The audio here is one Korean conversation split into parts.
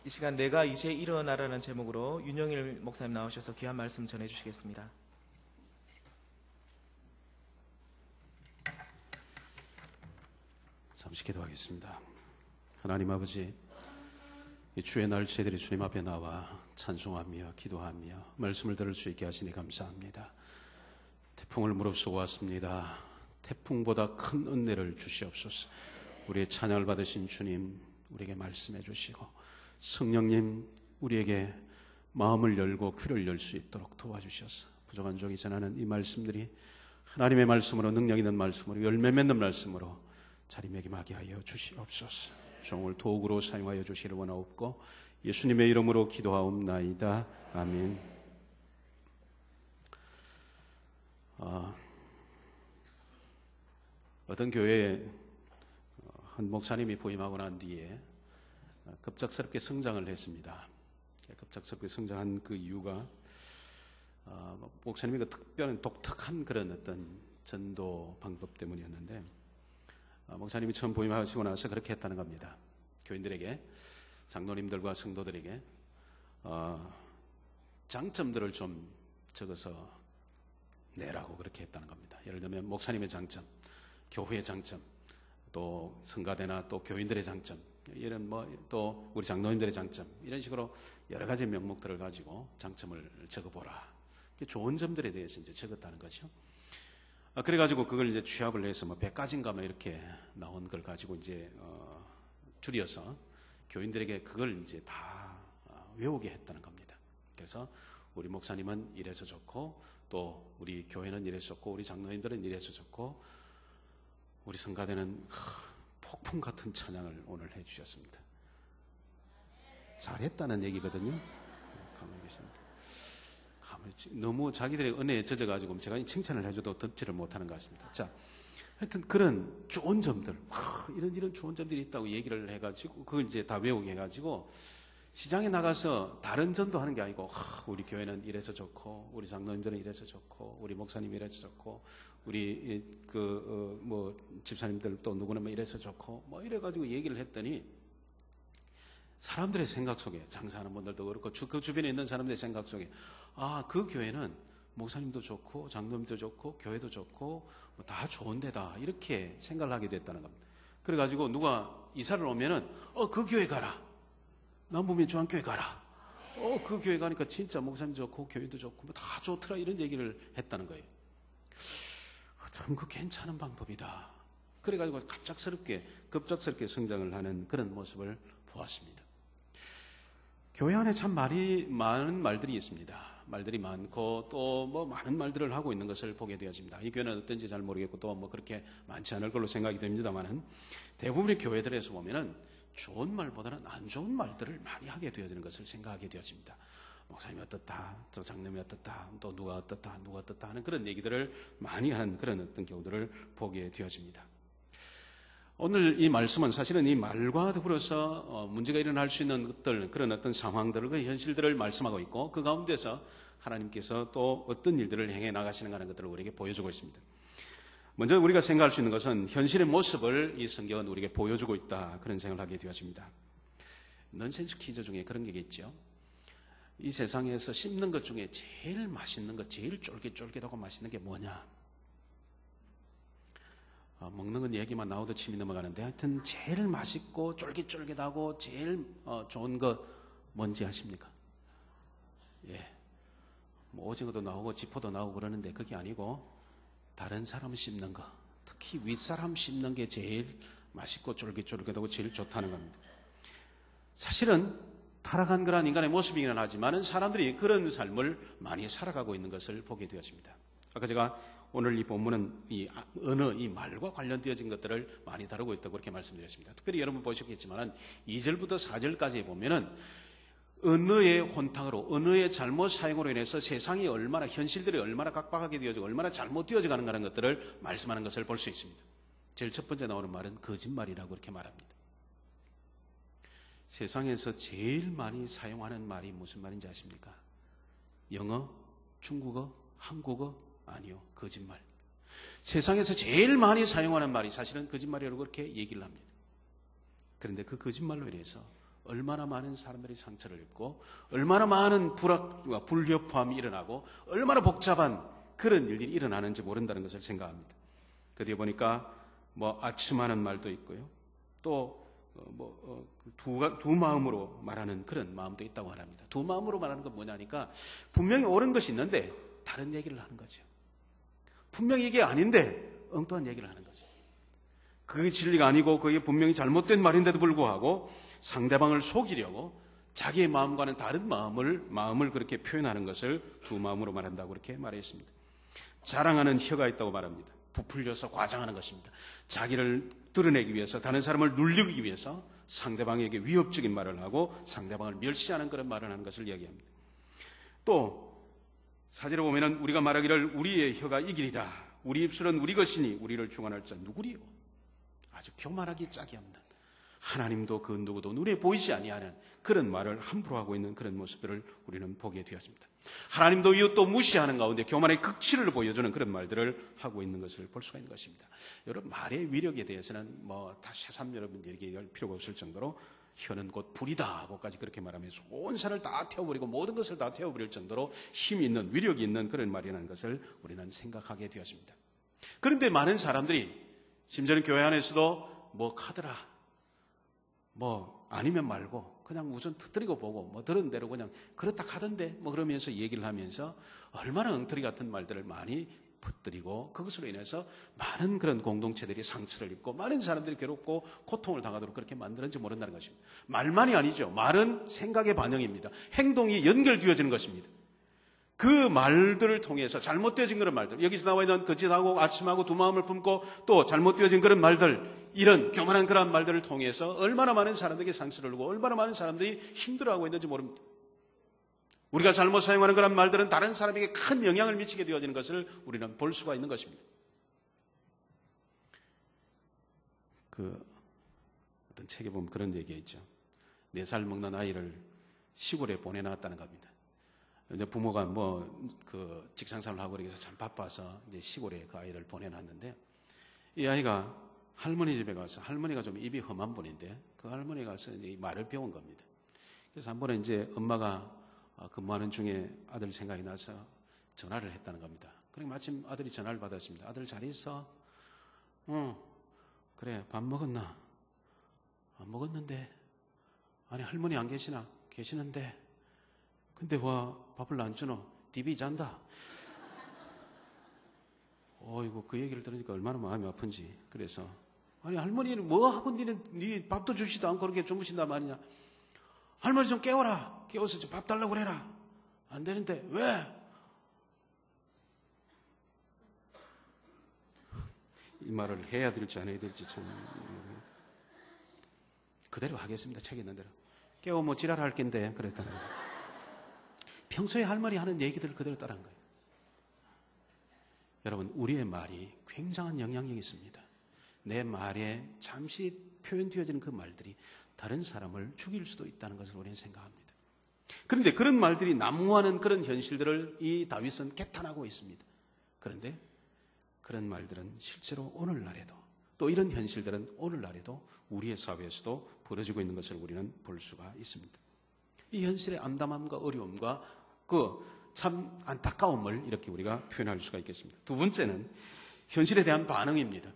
이 시간 내가 이제 일어나라는 제목으로 윤영일 목사님 나오셔서 귀한 말씀 전해주시겠습니다. 잠시 기도하겠습니다. 하나님 아버지, 이 주의 날 저희들이 주님 앞에 나와 찬송하며 기도하며 말씀을 들을 수 있게 하시니 감사합니다. 태풍을 무릅쓰고 왔습니다. 태풍보다 큰 은혜를 주시옵소서. 우리의 찬양을 받으신 주님, 우리에게 말씀해 주시고 성령님, 우리에게 마음을 열고 귀를 열 수 있도록 도와주셔서 부족한 종이 전하는 이 말씀들이 하나님의 말씀으로, 능력 있는 말씀으로, 열매 맺는 말씀으로 자리매김하게 하여 주시옵소서. 종을 도구로 사용하여 주시기를 원하옵고 예수님의 이름으로 기도하옵나이다. 아멘. 어떤 교회에 한 목사님이 부임하고 난 뒤에 급작스럽게 성장을 했습니다. 급작스럽게 성장한 그 이유가 목사님이 그 특별한 독특한 그런 어떤 전도 방법 때문이었는데, 목사님이 처음 부임하시고 나서 그렇게 했다는 겁니다. 교인들에게, 장로님들과 성도들에게 장점들을 좀 적어서 내라고 그렇게 했다는 겁니다. 예를 들면 목사님의 장점, 교회의 장점, 또 성가대나 또 교인들의 장점, 이런 또 우리 장로님들의 장점, 이런 식으로 여러 가지 명목들을 가지고 장점을 적어보라. 좋은 점들에 대해서 이제 적었다는 거죠. 그래가지고 그걸 이제 취합을 해서 100가지인가 이렇게 나온 걸 가지고 이제 줄여서 교인들에게 그걸 이제 다 외우게 했다는 겁니다. 그래서 우리 목사님은 이래서 좋고, 또 우리 교회는 이래서 좋고, 우리 장로님들은 이래서 좋고, 우리 성가대는 폭풍 같은 찬양을 오늘 해주셨습니다. 잘했다는 얘기거든요. 가만히 계십니다. 너무 자기들의 은혜에 젖어가지고 제가 칭찬을 해줘도 듣지를 못하는 것 같습니다. 자, 하여튼 그런 좋은 점들, 이런 좋은 점들이 있다고 얘기를 해가지고 그걸 이제 다 외우게 해가지고 시장에 나가서 다른 전도하는 게 아니고, 우리 교회는 이래서 좋고, 우리 장로님들은 이래서 좋고, 우리 목사님이 이래서 좋고, 우리 집사님들 또 누구는 이래서 좋고, 이래가지고 얘기를 했더니 사람들의 생각 속에, 장사하는 분들도 그렇고 그 주변에 있는 사람들의 생각 속에, 그 교회는 목사님도 좋고 장로님도 좋고 교회도 좋고 다 좋은 데다, 이렇게 생각을 하게 됐다는 겁니다. 그래가지고 누가 이사를 오면은 그 교회 가라, 남부면 중앙교회 가라, 그 교회 가니까 진짜 목사님도 좋고 교회도 좋고 다 좋더라, 이런 얘기를 했다는 거예요. 참 그 괜찮은 방법이다. 그래가지고 급작스럽게 성장을 하는 그런 모습을 보았습니다. 교회 안에 참 많은 말들이 있습니다. 말들이 많고 또 많은 말들을 하고 있는 것을 보게 되어집니다. 이 교회는 어떤지 잘 모르겠고 또 그렇게 많지 않을 걸로 생각이 됩니다만은, 대부분의 교회들에서 보면은 좋은 말보다는 안 좋은 말들을 많이 하게 되어지는 것을 생각하게 되어집니다. 목사님이 어떻다, 또 장로님이 어떻다, 또 누가 어떻다 하는 그런 얘기들을 많이 하는 그런 어떤 경우들을 보게 되어집니다. 오늘 이 말씀은 사실은 이 말과 더불어서 문제가 일어날 수 있는 그런 어떤 상황들을, 그 현실들을 말씀하고 있고, 그 가운데서 하나님께서 또 어떤 일들을 행해 나가시는가 하는 것들을 우리에게 보여주고 있습니다. 먼저 우리가 생각할 수 있는 것은 현실의 모습을 이 성경은 우리에게 보여주고 있다, 그런 생각을 하게 되어집니다. 넌센스 퀴즈 중에 그런 게 있죠. 이 세상에서 씹는 것 중에 제일 맛있는 것, 제일 쫄깃쫄깃하고 맛있는 게 뭐냐? 먹는 건 얘기만 나오도 침이 넘어가는데, 하여튼 제일 맛있고 쫄깃쫄깃하고 제일 좋은 것 뭔지 아십니까? 오징어도 나오고 지포도 나오고 그러는데 그게 아니고 다른 사람 씹는 거, 특히 윗사람 씹는 게 제일 맛있고 쫄깃쫄깃하고 제일 좋다는 겁니다. 사실은 타락한 그런 인간의 모습이긴 하지만 사람들이 그런 삶을 많이 살아가고 있는 것을 보게 되었습니다. 아까 제가 오늘 이 본문은 이 언어, 이 말과 관련되어진 것들을 많이 다루고 있다고 그렇게 말씀드렸습니다. 특별히 여러분 보셨겠지만 2절부터 4절까지 보면은 언어의 혼탁으로, 언어의 잘못 사용으로 인해서 세상이 얼마나, 현실들이 얼마나 각박하게 되어지고 얼마나 잘못 되어져 가는가 하는 것들을 말씀하는 것을 볼 수 있습니다. 제일 첫 번째 나오는 말은 거짓말이라고 그렇게 말합니다. 세상에서 제일 많이 사용하는 말이 무슨 말인지 아십니까? 영어, 중국어, 한국어? 아니요, 거짓말. 세상에서 제일 많이 사용하는 말이 사실은 거짓말이라고 그렇게 얘기를 합니다. 그런데 그 거짓말로 인해서 얼마나 많은 사람들이 상처를 입고 얼마나 많은 불악과 불협화음이 일어나고 얼마나 복잡한 그런 일들이 일어나는지 모른다는 것을 생각합니다. 그 뒤에 보니까 아침하는 말도 있고요. 또 두 마음으로 말하는 그런 마음도 있다고 합니다. 두 마음으로 말하는 건 뭐냐니까 분명히 옳은 것이 있는데 다른 얘기를 하는 거죠. 분명히 이게 아닌데 엉뚱한 얘기를 하는 거죠. 그게 진리가 아니고 그게 분명히 잘못된 말인데도 불구하고 상대방을 속이려고 자기의 마음과는 다른 마음을 그렇게 표현하는 것을 두 마음으로 말한다고 그렇게 말했습니다. 자랑하는 혀가 있다고 말합니다. 부풀려서 과장하는 것입니다. 자기를 드러내기 위해서, 다른 사람을 눌리기 위해서 상대방에게 위협적인 말을 하고 상대방을 멸시하는 그런 말을 하는 것을 이야기합니다. 또 사절에 보면은 우리가 말하기를 우리의 혀가 이기리라, 우리 입술은 우리 것이니 우리를 주관할 자 누구리요? 아주 교만하기 짝이 없는, 하나님도 그 누구도 눈에 보이지 아니하는 그런 말을 함부로 하고 있는 그런 모습들을 우리는 보게 되었습니다. 하나님도 이웃도 무시하는 가운데 교만의 극치를 보여주는 그런 말들을 하고 있는 것을 볼 수가 있는 것입니다. 여러분, 말의 위력에 대해서는 다시 새삼 여러분들에게 얘기할 필요가 없을 정도로 혀는 곧 불이다 하고까지 그렇게 말하면서 온 산을 다 태워버리고 모든 것을 다 태워버릴 정도로 힘이 있는, 위력이 있는 그런 말이라는 것을 우리는 생각하게 되었습니다. 그런데 많은 사람들이 심지어는 교회 안에서도 카더라, 아니면 말고 그냥 우선 터뜨리고 보고 들은 대로 그냥 그렇다 하던데 그러면서 얘기를 하면서 얼마나 엉터리 같은 말들을 많이 퍼뜨리고 그것으로 인해서 많은 그런 공동체들이 상처를 입고 많은 사람들이 괴롭고 고통을 당하도록 그렇게 만드는지 모른다는 것입니다. 말만이 아니죠. 말은 생각의 반영입니다. 행동이 연결되어지는 것입니다. 그 말들을 통해서 잘못되어진 그런 말들, 여기서 나와 있는 거짓하고 아침하고 두 마음을 품고 또 잘못되어진 그런 말들, 이런 교만한 그런 말들을 통해서 얼마나 많은 사람들에게 상처를 주고 얼마나 많은 사람들이 힘들어하고 있는지 모릅니다. 우리가 잘못 사용하는 그런 말들은 다른 사람에게 큰 영향을 미치게 되어지는 것을 우리는 볼 수가 있는 것입니다. 어떤 책에 보면 그런 얘기가 있죠. 4살 먹는 아이를 시골에 보내놨다는 겁니다. 이제 부모가 직장생활을 하고 그래서 참 바빠서 이제 시골에 그 아이를 보내놨는데, 이 아이가 할머니 집에 가서, 할머니가 좀 입이 험한 분인데 그 할머니 가서 이제 말을 배운 겁니다. 그래서 한 번에 이제 엄마가 근무하는 중에 아들 생각이 나서 전화를 했다는 겁니다. 그리고 마침 아들이 전화를 받았습니다. 아들 잘 있어? 그래, 밥 먹었나? 안 먹었는데. 아니, 할머니 안 계시나? 계시는데. 근데 와 밥을 안 주노? 디비 잔다. 어이구, 그 얘기를 들으니까 얼마나 마음이 아픈지. 그래서 아니, 할머니는 하고 네 밥도 주시도 않고 그렇게 주무신단 말이냐? 할머니 좀 깨워라. 깨워서 좀 밥 달라고 그래라. 안 되는데 왜? 이 말을 해야 될지 안 해야 될지 참. 그대로 하겠습니다. 책에 있는 대로. 깨워 지랄할 낀데 그랬다는 거예요. 평소에 할머니 하는 얘기들을 그대로 따라한 거예요. 여러분, 우리의 말이 굉장한 영향력이 있습니다. 내 말에 잠시 표현되어지는 그 말들이 다른 사람을 죽일 수도 있다는 것을 우리는 생각합니다. 그런데 그런 말들이 난무하는 그런 현실들을 이 다윗은 개탄하고 있습니다. 그런데 그런 말들은 실제로 오늘날에도, 또 이런 현실들은 오늘날에도 우리의 사회에서도 벌어지고 있는 것을 우리는 볼 수가 있습니다. 이 현실의 암담함과 어려움과 그 참 안타까움을 이렇게 우리가 표현할 수가 있겠습니다. 두 번째는 현실에 대한 반응입니다.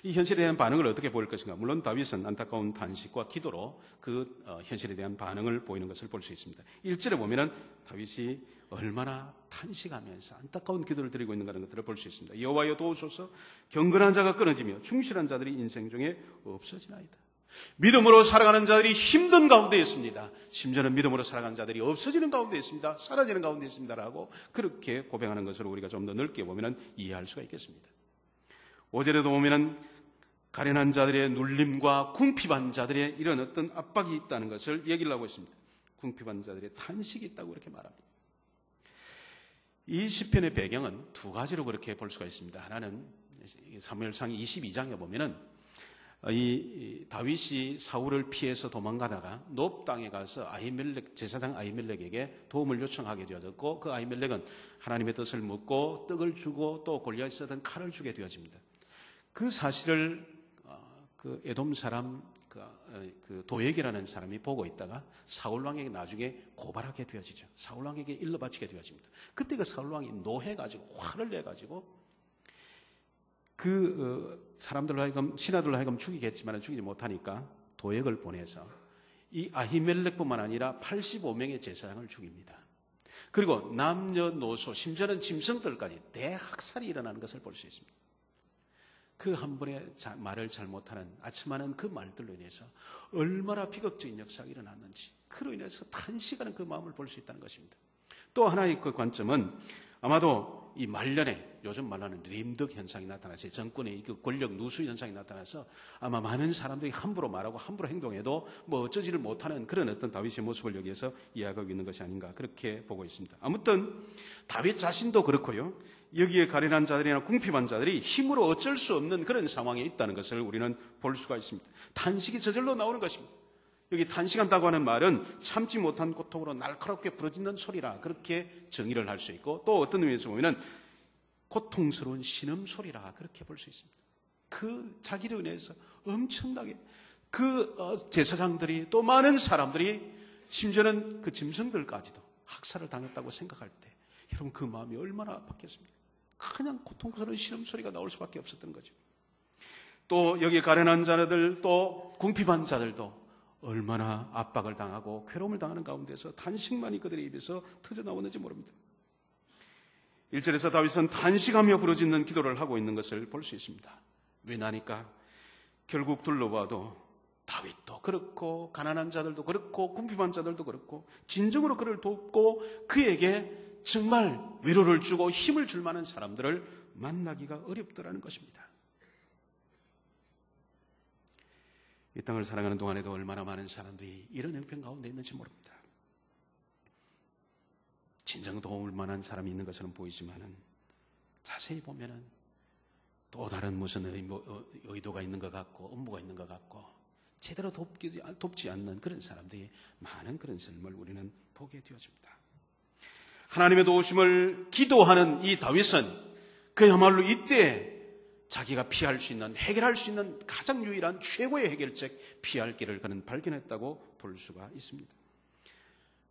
이 현실에 대한 반응을 어떻게 보일 것인가? 물론 다윗은 안타까운 탄식과 기도로 그 현실에 대한 반응을 보이는 것을 볼 수 있습니다. 1절에 보면은 다윗이 얼마나 탄식하면서 안타까운 기도를 드리고 있는가 하는 것들을 볼 수 있습니다. 여호와여 도우소서, 경건한 자가 끊어지며 충실한 자들이 인생 중에 없어지나이다. 믿음으로 살아가는 자들이 힘든 가운데 있습니다. 심지어는 믿음으로 살아가는 자들이 없어지는 가운데 있습니다. 사라지는 가운데 있습니다라고 그렇게 고백하는 것을 우리가 좀 더 넓게 보면 이해할 수가 있겠습니다. 5절에도 보면 가련한 자들의 눌림과 궁핍한 자들의 이런 어떤 압박이 있다는 것을 얘기를 하고 있습니다. 궁핍한 자들의 탄식이 있다고 그렇게 말합니다. 이 시편의 배경은 두 가지로 그렇게 볼 수가 있습니다. 하나는 사무엘상 22장에 보면은 이 다윗이 사울을 피해서 도망가다가 놉 땅에 가서 제사장 아히멜렉에게 도움을 요청하게 되어졌고, 그 아히멜렉은 하나님의 뜻을 묻고 떡을 주고 또 골리앗이 쓰던 칼을 주게 되어집니다. 그 사실을 그 에돔 사람 그 도액이라는 사람이 보고 있다가 사울왕에게 나중에 고발하게 되어지죠. 사울왕에게 일러 바치게 되어집니다. 그때 그 사울왕이 노해가지고 화를 내가지고 그 사람들로 하여금 신하들로 하여금 죽이겠지만 죽이지 못하니까 도액을 보내서 이 아히멜렉뿐만 아니라 85명의 제사장을 죽입니다. 그리고 남녀노소 심지어는 짐승들까지 대학살이 일어나는 것을 볼 수 있습니다. 그 한 번의 말을 잘못하는 아첨하는 그 말들로 인해서 얼마나 비극적인 역사가 일어났는지 그로 인해서 탄식하는 그 마음을 볼 수 있다는 것입니다. 또 하나의 그 관점은 아마도 이 말년에 요즘 말하는 림덕 현상이 나타나서 정권의 그 권력 누수 현상이 나타나서 아마 많은 사람들이 함부로 말하고 함부로 행동해도 뭐 어쩌지를 못하는 그런 어떤 다윗의 모습을 여기에서 이해하고 있는 것이 아닌가 그렇게 보고 있습니다. 아무튼 다윗 자신도 그렇고요. 여기에 가련한 자들이나 궁핍한 자들이 힘으로 어쩔 수 없는 그런 상황에 있다는 것을 우리는 볼 수가 있습니다. 탄식이 저절로 나오는 것입니다. 여기 탄식한다고 하는 말은 참지 못한 고통으로 날카롭게 부러지는 소리라 그렇게 정의를 할 수 있고 또 어떤 의미에서 보면 고통스러운 신음소리라 그렇게 볼 수 있습니다. 그 자기로 인해서 엄청나게 그 제사장들이 또 많은 사람들이 심지어는 그 짐승들까지도 학살을 당했다고 생각할 때 여러분 그 마음이 얼마나 아팠겠습니까? 그냥 고통스러운 신음소리가 나올 수밖에 없었던 거죠. 또 여기 가련한 자들 또 궁핍한 자들도 얼마나 압박을 당하고 괴로움을 당하는 가운데서 탄식만이 그들의 입에서 터져나오는지 모릅니다. 1절에서 다윗은 탄식하며 부르짖는 기도를 하고 있는 것을 볼 수 있습니다. 왜 나니까 결국 둘러봐도 다윗도 그렇고 가난한 자들도 그렇고 궁핍한 자들도 그렇고 진정으로 그를 돕고 그에게 정말 위로를 주고 힘을 줄 만한 사람들을 만나기가 어렵더라는 것입니다. 이 땅을 살아가는 동안에도 얼마나 많은 사람들이 이런 형편 가운데 있는지 모릅니다. 진정 도움을 만한 사람이 있는 것처럼 보이지만은 자세히 보면은 또 다른 무슨 의도가 있는 것 같고 업무가 있는 것 같고 제대로 돕지 않는 그런 사람들이 많은 그런 삶을 우리는 보게 되어집니다. 하나님의 도우심을 기도하는 이 다윗은 그야말로 이때 자기가 피할 수 있는 해결할 수 있는 가장 유일한 최고의 해결책 피할 길을 그는 발견했다고 볼 수가 있습니다.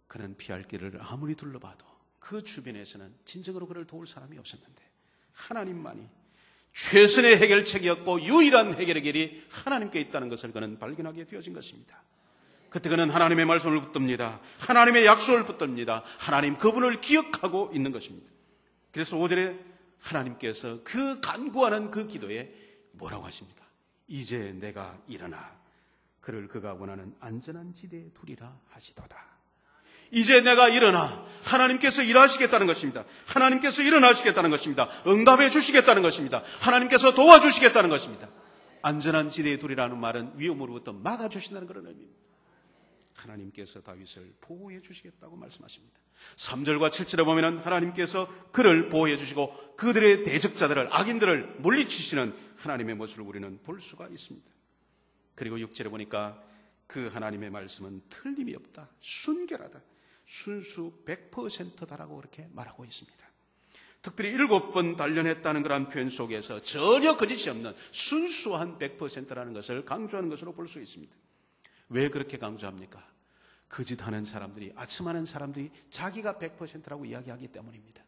그는 피할 길을 아무리 둘러봐도 그 주변에서는 진정으로 그를 도울 사람이 없었는데 하나님만이 최선의 해결책이었고 유일한 해결의 길이 하나님께 있다는 것을 그는 발견하게 되어진 것입니다. 그때 그는 하나님의 말씀을 붙듭니다. 하나님의 약속을 붙듭니다. 하나님 그분을 기억하고 있는 것입니다. 그래서 5절에 하나님께서 그 간구하는 그 기도에 뭐라고 하십니까? 이제 내가 일어나 그를 그가 원하는 안전한 지대에 두리라 하시도다. 이제 내가 일어나 하나님께서 일하시겠다는 것입니다. 하나님께서 일어나시겠다는 것입니다. 응답해 주시겠다는 것입니다. 하나님께서 도와주시겠다는 것입니다. 안전한 지대에 두리라는 말은 위험으로부터 막아주신다는 그런 의미입니다. 하나님께서 다윗을 보호해 주시겠다고 말씀하십니다. 3절과 7절에 보면 하나님께서 그를 보호해 주시고 그들의 대적자들을 악인들을 물리치시는 하나님의 모습을 우리는 볼 수가 있습니다. 그리고 6절에 보니까 그 하나님의 말씀은 틀림이 없다, 순결하다, 순수 100%다라고 그렇게 말하고 있습니다. 특별히 7번 단련했다는 그런 표현 속에서 전혀 거짓이 없는 순수한 100%라는 것을 강조하는 것으로 볼 수 있습니다. 왜 그렇게 강조합니까? 거짓하는 사람들이, 아첨하는 사람들이 자기가 100%라고 이야기하기 때문입니다.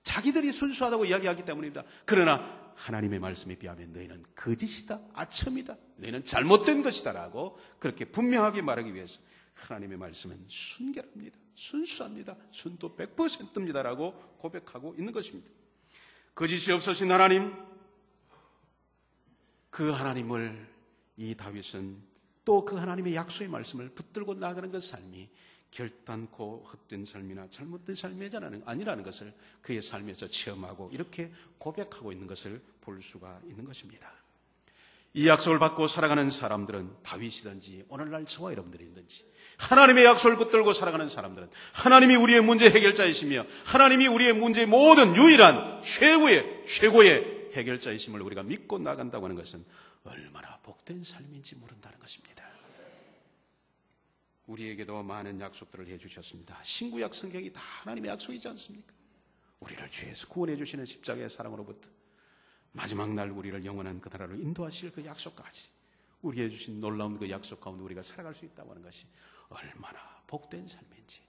자기들이 순수하다고 이야기하기 때문입니다. 그러나 하나님의 말씀에 비하면 너희는 거짓이다, 아첨이다, 너희는 잘못된 것이다 라고 그렇게 분명하게 말하기 위해서 하나님의 말씀은 순결합니다, 순수합니다, 순도 100%입니다 라고 고백하고 있는 것입니다. 거짓이 없으신 하나님, 그 하나님을 이 다윗은 또 그 하나님의 약속의 말씀을 붙들고 나가는 그 삶이 결단코 헛된 삶이나 잘못된 삶이 아니라는 것을 그의 삶에서 체험하고 이렇게 고백하고 있는 것을 볼 수가 있는 것입니다. 이 약속을 받고 살아가는 사람들은 다윗이든지 오늘날 저와 여러분들이든지 하나님의 약속을 붙들고 살아가는 사람들은 하나님이 우리의 문제 해결자이시며 하나님이 우리의 문제의 모든 유일한 최고의 해결자이심을 우리가 믿고 나간다고 하는 것은 얼마나 복된 삶인지 모른다는 것입니다. 우리에게도 많은 약속들을 해주셨습니다. 신구약 성경이 다 하나님의 약속이지 않습니까? 우리를 죄에서 구원해 주시는 십자가의 사랑으로부터 마지막 날 우리를 영원한 그 나라로 인도하실 그 약속까지 우리에게 주신 놀라운 그 약속 가운데 우리가 살아갈 수 있다고 하는 것이 얼마나 복된 삶인지.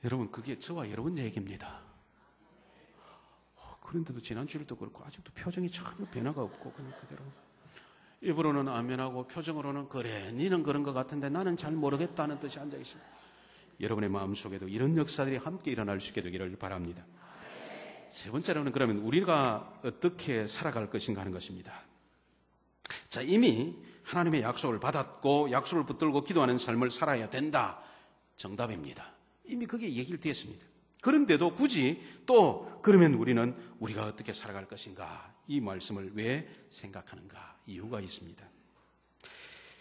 여러분, 그게 저와 여러분 얘기입니다. 그런데도 지난주일도 그렇고 아직도 표정이 전혀 변화가 없고 그냥 그대로 입으로는 아멘하고 표정으로는 그래 니는 그런 것 같은데 나는 잘 모르겠다는 뜻이 앉아 있습니다. 여러분의 마음속에도 이런 역사들이 함께 일어날 수 있게 되기를 바랍니다. 세 번째로는 그러면 우리가 어떻게 살아갈 것인가 하는 것입니다. 자, 이미 하나님의 약속을 받았고 약속을 붙들고 기도하는 삶을 살아야 된다. 정답입니다. 이미 그게 얘기를 되었습니다. 그런데도 굳이 또 그러면 우리가 어떻게 살아갈 것인가, 이 말씀을 왜 생각하는가, 이유가 있습니다.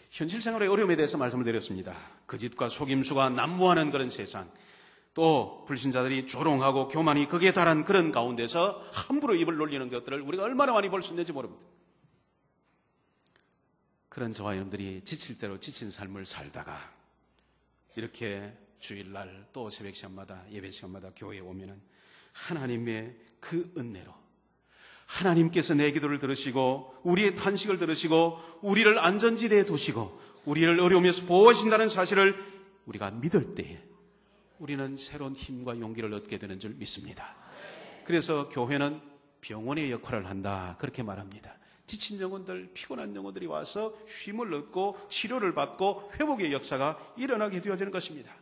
현실 생활의 어려움에 대해서 말씀을 드렸습니다. 거짓과 속임수가 난무하는 그런 세상, 또 불신자들이 조롱하고 교만이 극에 달한 그런 가운데서 함부로 입을 놀리는 것들을 우리가 얼마나 많이 볼 수 있는지 모릅니다. 그런 저와 여러분들이 지칠 대로 지친 삶을 살다가 이렇게 주일날 또 새벽 시간마다 예배 시간마다 교회에 오면은 하나님의 그 은혜로 하나님께서 내 기도를 들으시고 우리의 탄식을 들으시고 우리를 안전지대에 두시고 우리를 어려움에서 보호하신다는 사실을 우리가 믿을 때에 우리는 새로운 힘과 용기를 얻게 되는 줄 믿습니다. 그래서 교회는 병원의 역할을 한다, 그렇게 말합니다. 지친 영혼들, 피곤한 영혼들이 와서 쉼을 얻고 치료를 받고 회복의 역사가 일어나게 되어지는 것입니다.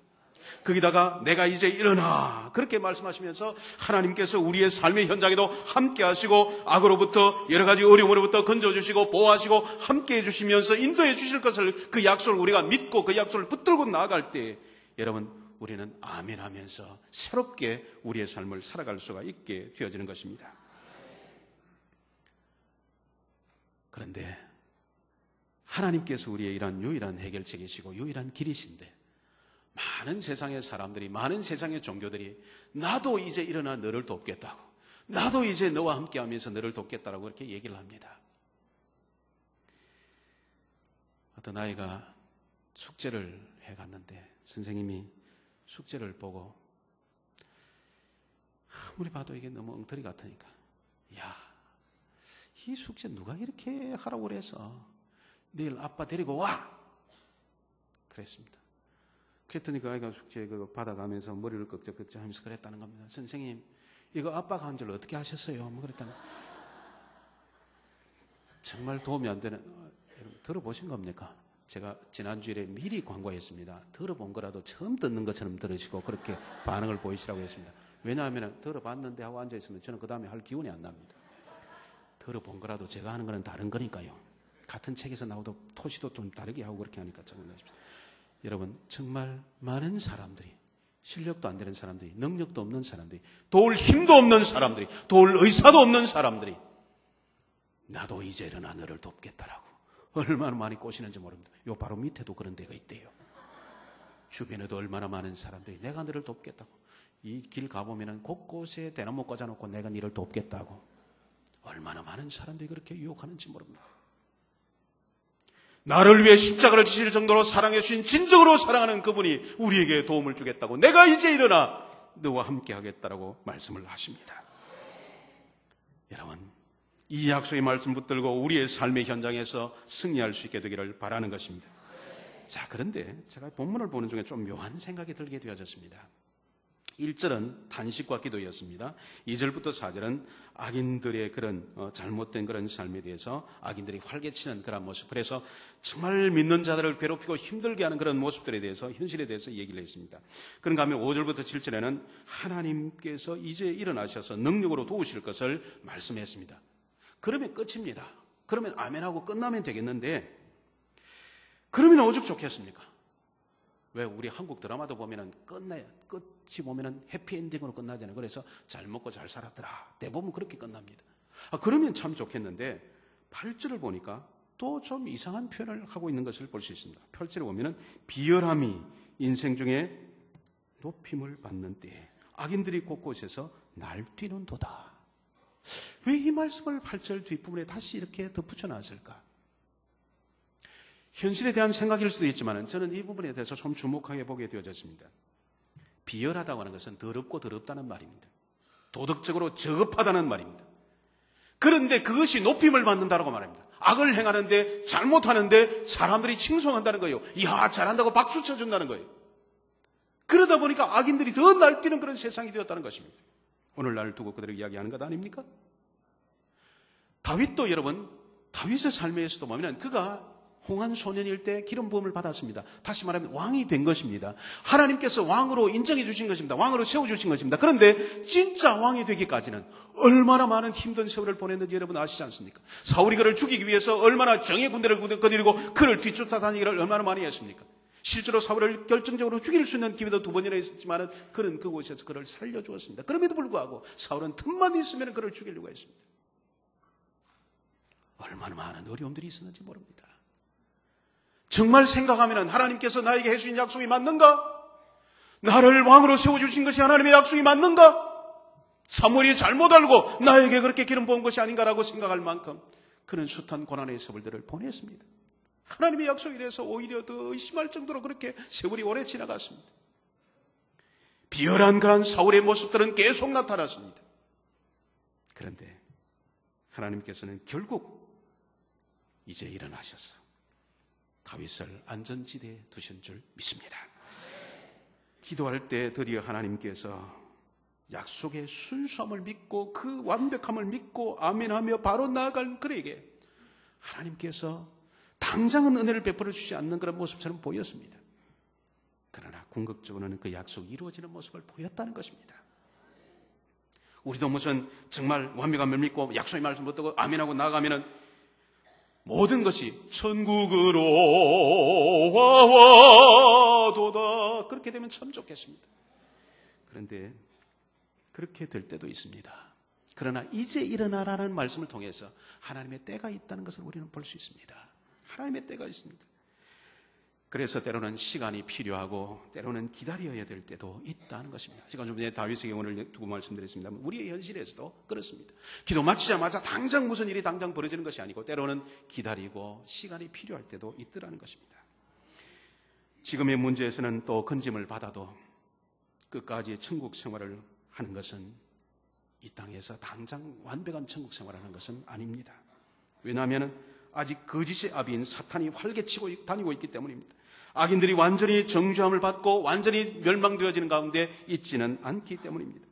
거기다가 내가 이제 일어나, 그렇게 말씀하시면서 하나님께서 우리의 삶의 현장에도 함께 하시고 악으로부터 여러 가지 어려움으로부터 건져주시고 보호하시고 함께 해주시면서 인도해 주실 것을, 그 약속을 우리가 믿고 그 약속을 붙들고 나아갈 때 여러분, 우리는 아멘 하면서 새롭게 우리의 삶을 살아갈 수가 있게 되어지는 것입니다. 그런데 하나님께서 우리의 이런 유일한 해결책이시고 유일한 길이신데 많은 세상의 사람들이, 많은 세상의 종교들이 나도 이제 일어나 너를 돕겠다고, 나도 이제 너와 함께하면서 너를 돕겠다라고 그렇게 얘기를 합니다. 어떤 아이가 숙제를 해갔는데 선생님이 숙제를 보고 아무리 봐도 이게 너무 엉터리 같으니까, 야, 이 숙제 누가 이렇게 하라고 그래서 내일 아빠 데리고 와, 그랬습니다. 그랬더니 그 아이가 숙제 그거 받아가면서 머리를 끄적끄적 하면서 그랬다는 겁니다. 선생님, 이거 아빠가 한 줄 어떻게 하셨어요? 뭐 그랬다는. 정말 도움이 안 되는, 들어보신 겁니까? 제가 지난주에 미리 광고했습니다. 들어본 거라도 처음 듣는 것처럼 들으시고 그렇게 반응을 보이시라고 했습니다. 왜냐하면 들어봤는데 하고 앉아있으면 저는 그 다음에 할 기운이 안 납니다. 들어본 거라도 제가 하는 거는 다른 거니까요. 같은 책에서 나오도 토시도 좀 다르게 하고 그렇게 하니까 정말 여러분, 정말 많은 사람들이, 실력도 안 되는 사람들이, 능력도 없는 사람들이, 도울 힘도 없는 사람들이, 도울 의사도 없는 사람들이 나도 이제 일어나 너를 돕겠다라고 얼마나 많이 꼬시는지 모릅니다. 요 바로 밑에도 그런 데가 있대요. 주변에도 얼마나 많은 사람들이 내가 너를 돕겠다고, 이 길 가보면 곳곳에 대나무 꽂아놓고 내가 너를 돕겠다고 얼마나 많은 사람들이 그렇게 유혹하는지 모릅니다. 나를 위해 십자가를 지실 정도로 사랑해 주신, 진정으로 사랑하는 그분이 우리에게 도움을 주겠다고, 내가 이제 일어나 너와 함께 하겠다라고 말씀을 하십니다. 여러분, 이 약속의 말씀 붙들고 우리의 삶의 현장에서 승리할 수 있게 되기를 바라는 것입니다. 자, 그런데 제가 본문을 보는 중에 좀 묘한 생각이 들게 되어졌습니다. 1절은 탄식과 기도였습니다. 2절부터 4절은 악인들의 그런 잘못된 그런 삶에 대해서 악인들이 활개치는 그런 모습, 그래서 정말 믿는 자들을 괴롭히고 힘들게 하는 그런 모습들에 대해서, 현실에 대해서 얘기를 했습니다. 그런가 하면 5절부터 7절에는 하나님께서 이제 일어나셔서 능력으로 도우실 것을 말씀했습니다. 그러면 끝입니다. 그러면 아멘하고 끝나면 되겠는데, 그러면 오죽 좋겠습니까? 왜 우리 한국 드라마도 보면은 끝이 보면은 해피엔딩으로 끝나잖아요. 그래서 잘 먹고 잘 살았더라, 대부분 그렇게 끝납니다. 그러면 참 좋겠는데 8절을 보니까 또 좀 이상한 표현을 하고 있는 것을 볼 수 있습니다. 8절에 보면은 비열함이 인생 중에 높임을 받는 때에 악인들이 곳곳에서 날뛰는도다. 왜 이 말씀을 8절 뒷부분에 다시 이렇게 덧붙여 놨을까? 현실에 대한 생각일 수도 있지만 저는 이 부분에 대해서 좀 주목하게 보게 되어졌습니다. 비열하다고 하는 것은 더럽고 더럽다는 말입니다. 도덕적으로 저급하다는 말입니다. 그런데 그것이 높임을 받는다고 말합니다. 악을 행하는데, 잘못하는데 사람들이 칭송한다는 거예요. 이야, 잘한다고 박수 쳐준다는 거예요. 그러다 보니까 악인들이 더 날뛰는 그런 세상이 되었다는 것입니다. 오늘날 두고 그대로 이야기하는 것 아닙니까? 다윗도 여러분, 다윗의 삶에서도 보면 그가 홍한 소년일 때 기름 부음을 받았습니다. 다시 말하면 왕이 된 것입니다. 하나님께서 왕으로 인정해 주신 것입니다. 왕으로 세워주신 것입니다. 그런데 진짜 왕이 되기까지는 얼마나 많은 힘든 세월을 보냈는지 여러분 아시지 않습니까? 사울이 그를 죽이기 위해서 얼마나 정예 군대를 거느리고 그를 뒤쫓아다니기를 얼마나 많이 했습니까? 실제로 사울을 결정적으로 죽일 수 있는 기회도 2번이나 있었지만 그는 그곳에서 그를 살려주었습니다. 그럼에도 불구하고 사울은 틈만 있으면 그를 죽이려고 했습니다. 얼마나 많은 어려움들이 있었는지 모릅니다. 정말 생각하면 하나님께서 나에게 해주신 약속이 맞는가? 나를 왕으로 세워주신 것이 하나님의 약속이 맞는가? 사무엘이 잘못 알고 나에게 그렇게 기름 부은 것이 아닌가라고 생각할 만큼 그는 숱한 고난의 세월들을 보냈습니다. 하나님의 약속에 대해서 오히려 더 의심할 정도로 그렇게 세월이 오래 지나갔습니다. 비열한 그런 사울의 모습들은 계속 나타났습니다. 그런데 하나님께서는 결국 이제 일어나셔서 다윗을 안전지대에 두신 줄 믿습니다. 기도할 때 드디어 하나님께서 약속의 순수함을 믿고 그 완벽함을 믿고 아멘하며 바로 나아갈 그에게 하나님께서 당장은 은혜를 베풀어 주지 않는 그런 모습처럼 보였습니다. 그러나 궁극적으로는 그 약속이 이루어지는 모습을 보였다는 것입니다. 우리도 무슨 정말 완벽함을 믿고 약속의 말씀을 듣고 아멘하고 나아가면은 모든 것이 천국으로 와와도다 그렇게 되면 참 좋겠습니다. 그런데 그렇게 될 때도 있습니다. 그러나 이제 일어나라는 말씀을 통해서 하나님의 때가 있다는 것을 우리는 볼 수 있습니다. 하나님의 때가 있습니다. 그래서 때로는 시간이 필요하고 때로는 기다려야 될 때도 있다는 것입니다. 시간 좀 전에 다윗의 경우를 두고 말씀드렸습니다. 우리의 현실에서도 그렇습니다. 기도 마치자마자 당장 무슨 일이 당장 벌어지는 것이 아니고 때로는 기다리고 시간이 필요할 때도 있더라는 것입니다. 지금의 문제에서는 또 건짐을 받아도 끝까지 천국 생활을 하는 것은 이 땅에서 당장 완벽한 천국 생활을 하는 것은 아닙니다. 왜냐하면 아직 거짓의 아비인 사탄이 활개치고 다니고 있기 때문입니다. 악인들이 완전히 정죄함을 받고 완전히 멸망되어지는 가운데 있지는 않기 때문입니다.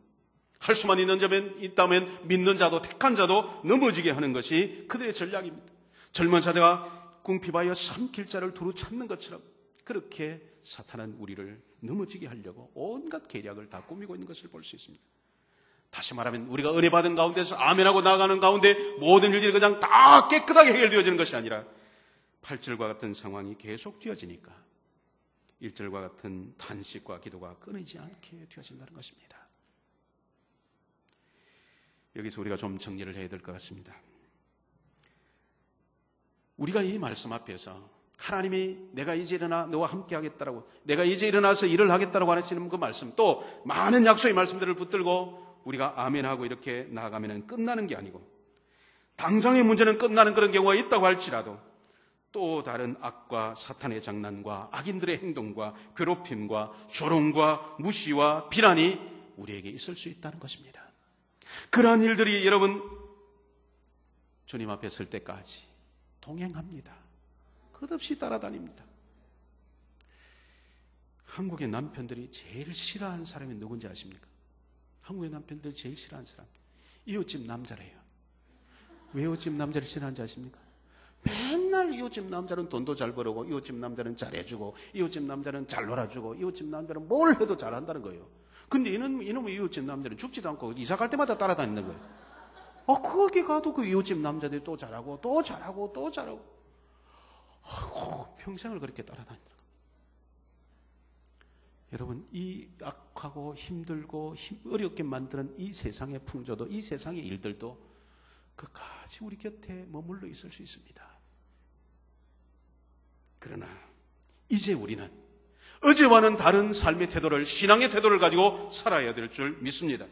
할 수만 있다면 믿는 자도 택한 자도 넘어지게 하는 것이 그들의 전략입니다. 젊은 자가 궁핍하여 삼킬 자를 두루 찾는 것처럼 그렇게 사탄은 우리를 넘어지게 하려고 온갖 계략을 다 꾸미고 있는 것을 볼 수 있습니다. 다시 말하면 우리가 은혜 받은 가운데서 아멘하고 나아가는 가운데 모든 일들이 그냥 다 깨끗하게 해결되어지는 것이 아니라 8절과 같은 상황이 계속 되어지니까 1절과 같은 탄식과 기도가 끊이지 않게 되어진다는 것입니다. 여기서 우리가 좀 정리를 해야 될 것 같습니다. 우리가 이 말씀 앞에서 하나님이 내가 이제 일어나 너와 함께 하겠다라고 내가 이제 일어나서 일을 하겠다라고 하시는 그 말씀 또 많은 약속의 말씀들을 붙들고 우리가 아멘하고 이렇게 나아가면 끝나는 게 아니고 당장의 문제는 끝나는 그런 경우가 있다고 할지라도 또 다른 악과 사탄의 장난과 악인들의 행동과 괴롭힘과 조롱과 무시와 비난이 우리에게 있을 수 있다는 것입니다. 그러한 일들이 여러분 주님 앞에 설 때까지 동행합니다. 끝없이 따라다닙니다. 한국의 남편들이 제일 싫어하는 사람이 누군지 아십니까? 한국의 남편들이 제일 싫어하는 사람 이웃집 남자래요. 왜 이웃집 남자를 싫어하는지 아십니까? 맨날 이웃집 남자는 돈도 잘 벌고 이웃집 남자는 잘해주고 이웃집 남자는 잘 놀아주고 이웃집 남자는 뭘 해도 잘한다는 거예요. 근데 이놈의 이웃집 남자는 죽지도 않고 이사 갈 때마다 따라다니는 거예요. 거기 가도 그 이웃집 남자들이 또 잘하고 또 잘하고 또 잘하고 아이고, 평생을 그렇게 따라다니는 거예요. 여러분 이 악하고 힘들고 어렵게 만드는 이 세상의 풍조도 이 세상의 일들도 끝까지 우리 곁에 머물러 있을 수 있습니다. 그러나 이제 우리는 어제와는 다른 삶의 태도를 신앙의 태도를 가지고 살아야 될 줄 믿습니다.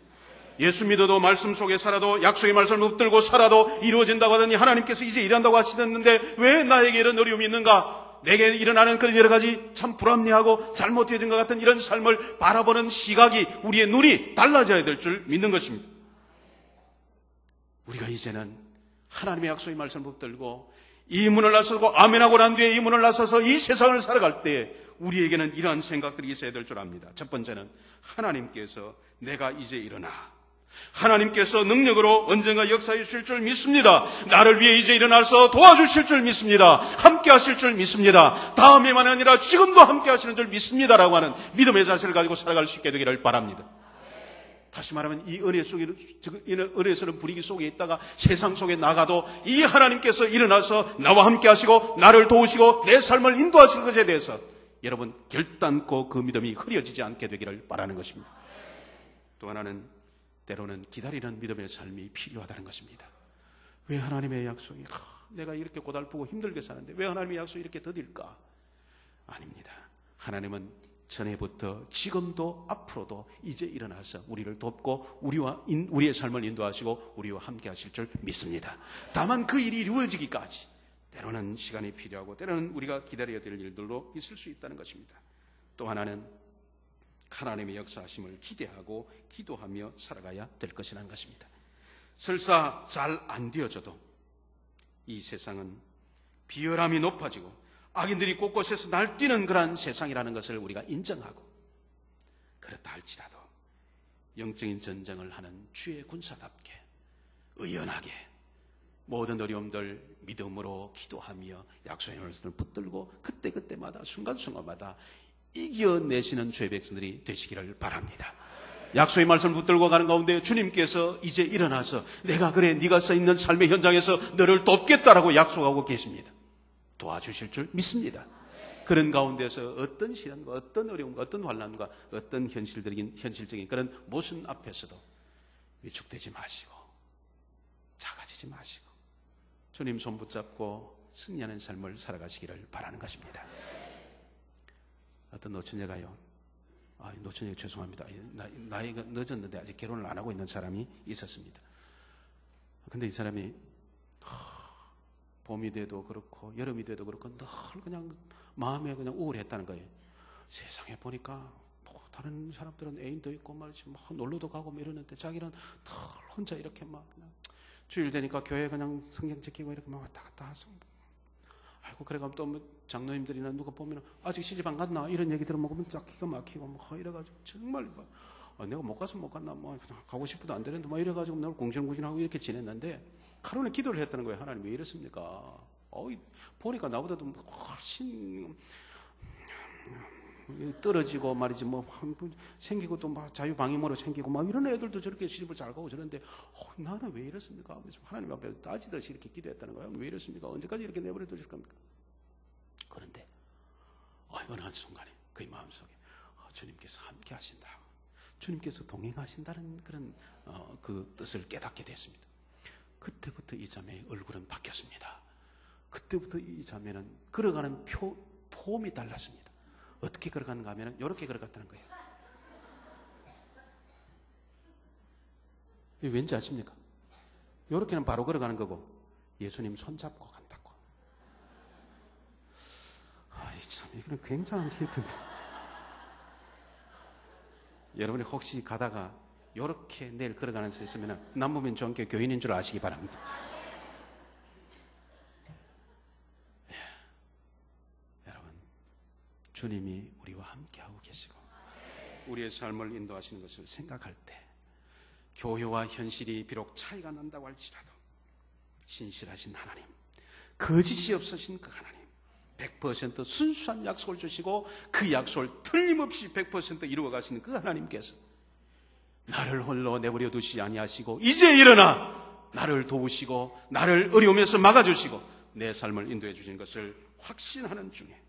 예수 믿어도 말씀 속에 살아도 약속의 말씀을 붙들고 살아도 이루어진다고 하더니 하나님께서 이제 일한다고 하시는데 왜 나에게 이런 어려움이 있는가? 내게 일어나는 그런 여러 가지 참 불합리하고 잘못되어진 것 같은 이런 삶을 바라보는 시각이 우리의 눈이 달라져야 될 줄 믿는 것입니다. 우리가 이제는 하나님의 약속의 말씀을 붙들고 이 문을 나서고 아멘하고 난 뒤에 이 문을 나서서 이 세상을 살아갈 때 우리에게는 이러한 생각들이 있어야 될 줄 압니다. 첫 번째는 하나님께서 내가 이제 일어나, 하나님께서 능력으로 언젠가 역사해 주실 줄 믿습니다. 나를 위해 이제 일어나서 도와주실 줄 믿습니다. 함께 하실 줄 믿습니다. 다음에만 아니라 지금도 함께 하시는 줄 믿습니다라고 하는 믿음의 자세를 가지고 살아갈 수 있게 되기를 바랍니다. 다시 말하면 이 은혜스러운 분위기 속에 있다가 세상 속에 나가도 이 하나님께서 일어나서 나와 함께 하시고 나를 도우시고 내 삶을 인도하시는 것에 대해서 여러분 결단코 그 믿음이 흐려지지 않게 되기를 바라는 것입니다. 또 하나는 때로는 기다리는 믿음의 삶이 필요하다는 것입니다. 왜 하나님의 약속이 내가 이렇게 고달프고 힘들게 사는데 왜 하나님의 약속이 이렇게 더딜까? 아닙니다. 하나님은 전에부터 지금도 앞으로도 이제 일어나서 우리를 돕고 우리의 삶을 인도하시고 우리와 함께 하실 줄 믿습니다. 다만 그 일이 이루어지기까지 때로는 시간이 필요하고 때로는 우리가 기다려야 될 일들도 있을 수 있다는 것입니다. 또 하나는 하나님의 역사하심을 기대하고 기도하며 살아가야 될 것이라는 것입니다. 설사 잘 안 되어져도 이 세상은 비열함이 높아지고 악인들이 곳곳에서 날뛰는 그러한 세상이라는 것을 우리가 인정하고 그렇다 할지라도 영적인 전쟁을 하는 주의 군사답게 의연하게 모든 어려움들 믿음으로 기도하며 약속의 말씀을 붙들고 그때그때마다 순간순간마다 이겨내시는 주의 백성들이 되시기를 바랍니다. 약속의 말씀을 붙들고 가는 가운데 주님께서 이제 일어나서 내가 그래 네가 서 있는 삶의 현장에서 너를 돕겠다라고 약속하고 계십니다. 도와주실 줄 믿습니다. 그런 가운데서 어떤 시련과 어떤 어려움과 어떤 환난과 어떤 현실적인 그런 모순 앞에서도 위축되지 마시고 작아지지 마시고 주님 손 붙잡고 승리하는 삶을 살아가시기를 바라는 것입니다. 어떤 노처녀가요, 노처녀 죄송합니다. 나이가 늦었는데 아직 결혼을 안 하고 있는 사람이 있었습니다. 근데 이 사람이 봄이 돼도 그렇고 여름이 돼도 그렇고 늘 그냥 마음에 그냥 우울했다는 거예요. 세상에 보니까 다른 사람들은 애인도 있고 말이지 놀러도 가고 이러는데 자기는 늘 혼자 이렇게 막 그냥 주일 되니까 교회 그냥 성경 지키고 이렇게 막 왔다 갔다 하서 아이고 그래가 또 장로님들이나 누가 보면 아직 시집 안 갔나 이런 얘기 들으면 딱 기가 막히고 이래가지고 정말 내가 못 가서 못 갔나 그냥 가고 싶어도 안 되는데 이래가지고 늘 공전구진하고 이렇게 지냈는데 하루는 기도를 했다는 거예요. 하나님 왜 이렇습니까? 보니까 나보다도 훨씬 떨어지고 말이지 생기고 또 자유방임으로 생기고 이런 애들도 저렇게 시집을 잘 가고 저런데 나는 왜 이렇습니까? 하나님 앞에 따지듯이 이렇게 기도했다는 거예요. 왜 이렇습니까? 언제까지 이렇게 내버려 두실 겁니까? 그런데 어느 한순간에 그의 마음속에 주님께서 함께 하신다, 주님께서 동행하신다는 그런 그 뜻을 깨닫게 됐습니다. 그때부터 이 자매의 얼굴은 바뀌었습니다. 그때부터 이 자매는 걸어가는 폼이 달랐습니다. 어떻게 걸어가는가 하면 이렇게 걸어갔다는 거예요. 이게 왠지 아십니까? 이렇게는 바로 걸어가는 거고 예수님 손잡고 간다고. 참 이거는 굉장한 힌트인데 여러분이 혹시 가다가 이렇게 내일 걸어가는 수 있으면 남부민 종교 교인인 줄 아시기 바랍니다. 여러분, 주님이 우리와 함께하고 계시고 우리의 삶을 인도하시는 것을 생각할 때 교회와 현실이 비록 차이가 난다고 할지라도 신실하신 하나님, 거짓이 없으신 그 하나님, 100% 순수한 약속을 주시고 그 약속을 틀림없이 100% 이루어 가시는 그 하나님께서 나를 홀로 내버려 두시지 아니하시고 이제 일어나 나를 도우시고 나를 어려움에서 막아주시고 내 삶을 인도해 주신 것을 확신하는 중에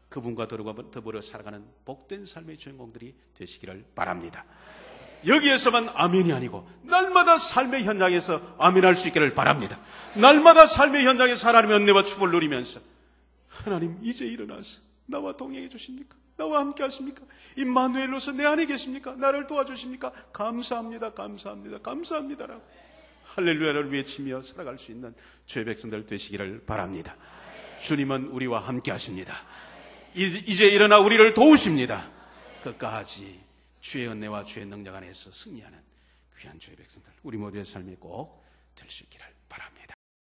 그분과 더불어 살아가는 복된 삶의 주인공들이 되시기를 바랍니다. 여기에서만 아멘이 아니고 날마다 삶의 현장에서 아멘할 수 있기를 바랍니다. 날마다 삶의 현장에서 하나님의 은혜와 축복을 누리면서 하나님 이제 일어나서 나와 동행해 주십니까? 나와 함께 하십니까? 임마누엘로서 내 안에 계십니까? 나를 도와주십니까? 감사합니다. 감사합니다. 감사합니다라고 할렐루야를 외치며 살아갈 수 있는 주의 백성들 되시기를 바랍니다. 주님은 우리와 함께 하십니다. 이제 일어나 우리를 도우십니다. 끝까지 주의 은혜와 주의 능력 안에서 승리하는 귀한 주의 백성들 우리 모두의 삶이 꼭 될 수 있기를 바랍니다.